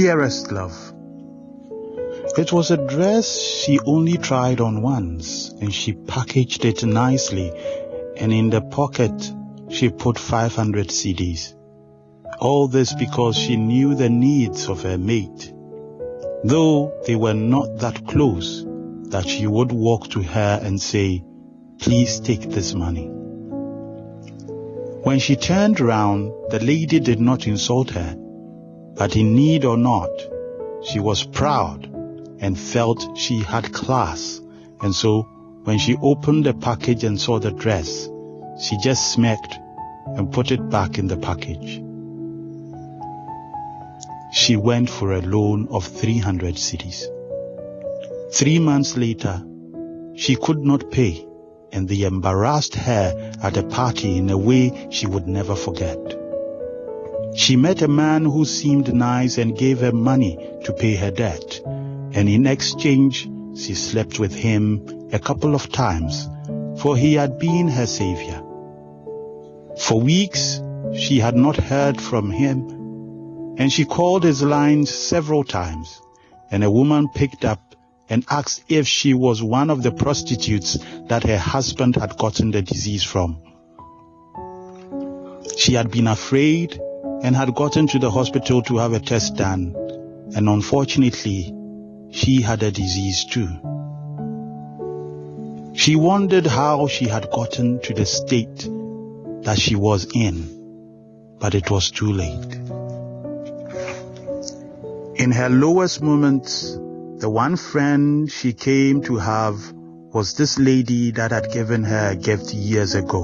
Dearest love, it was a dress she only tried on once, and she packaged it nicely, and in the pocket she put 500 cedis. All this because she knew the needs of her mate, though they were not that close that she would walk to her and say, "Please take this money." When she turned round, the lady did not insult her, but in need or not, she was proud and felt she had class, and so when she opened the package and saw the dress, she just smirked and put it back in the package. She went for a loan of 300 cedis. 3 months later, she could not pay, and they embarrassed her at a party in a way she would never forget. She met a man who seemed nice and gave her money to pay her debt, and in exchange, she slept with him a couple of times, for he had been her savior. For weeks, she had not heard from him, and she called his lines several times, and a woman picked up and asked if she was one of the prostitutes that her husband had gotten the disease from. She had been afraid and had gotten to the hospital to have a test done, and unfortunately, she had a disease too. She wondered how she had gotten to the state that she was in, but it was too late. In her lowest moments, the one friend she came to have was this lady that had given her a gift years ago.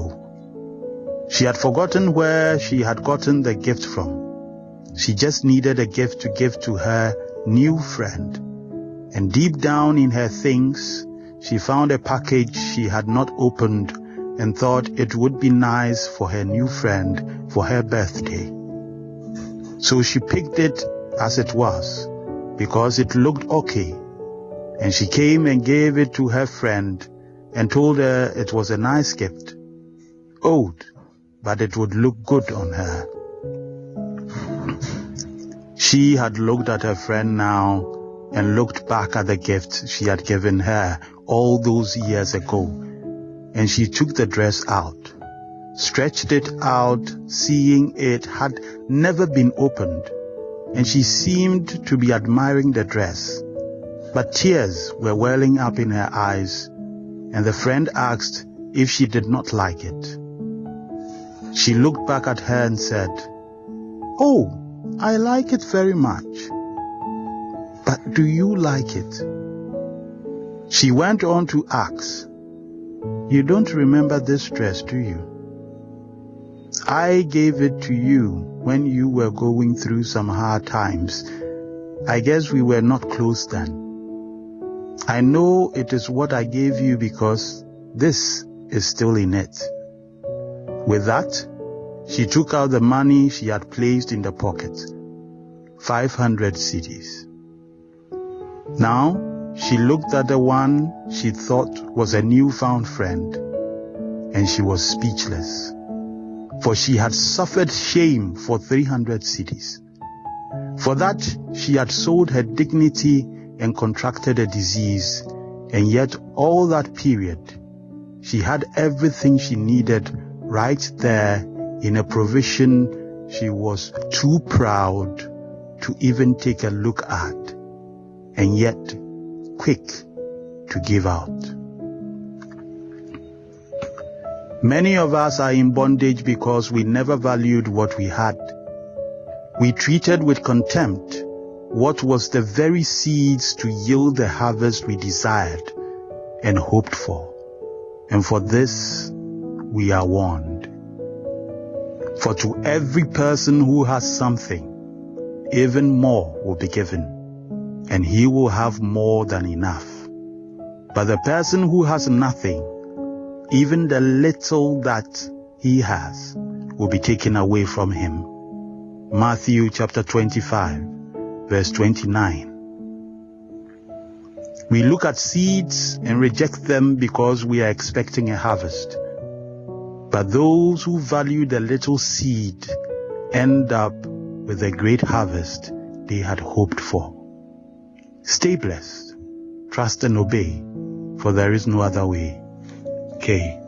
She had forgotten where she had gotten the gift from. She just needed a gift to give to her new friend. And deep down in her things, she found a package she had not opened and thought it would be nice for her new friend for her birthday. So she picked it as it was, because it looked okay, and she came and gave it to her friend and told her it was a nice gift, old, but it would look good on her. She had looked at her friend now and looked back at the gift she had given her all those years ago, and she took the dress out, stretched it out, seeing it had never been opened, and she seemed to be admiring the dress, but tears were welling up in her eyes, and the friend asked if she did not like it. She looked back at her and said, "Oh, I like it very much. But do you like it?" She went on to ask, "You don't remember this dress, do you? I gave it to you when you were going through some hard times. I guess we were not close then. I know it is what I gave you because this is still in it." With that, she took out the money she had placed in the pocket, 500 cedis. Now, she looked at the one she thought was a newfound friend, and she was speechless, for she had suffered shame for 300 cedis. For that, she had sold her dignity and contracted a disease, and yet all that period, she had everything she needed right there in a provision she was too proud to even take a look at, and yet quick to give out. Many of us are in bondage because we never valued what we had. We treated with contempt what was the very seeds to yield the harvest we desired and hoped for. And for this, we are warned. For to every person who has something, even more will be given, and he will have more than enough. But the person who has nothing, even the little that he has, will be taken away from him. Matthew chapter 25, verse 29. We look at seeds and reject them because we are expecting a harvest. But those who value the little seed end up with a great harvest they had hoped for. Stay blessed, trust and obey, for there is no other way. K.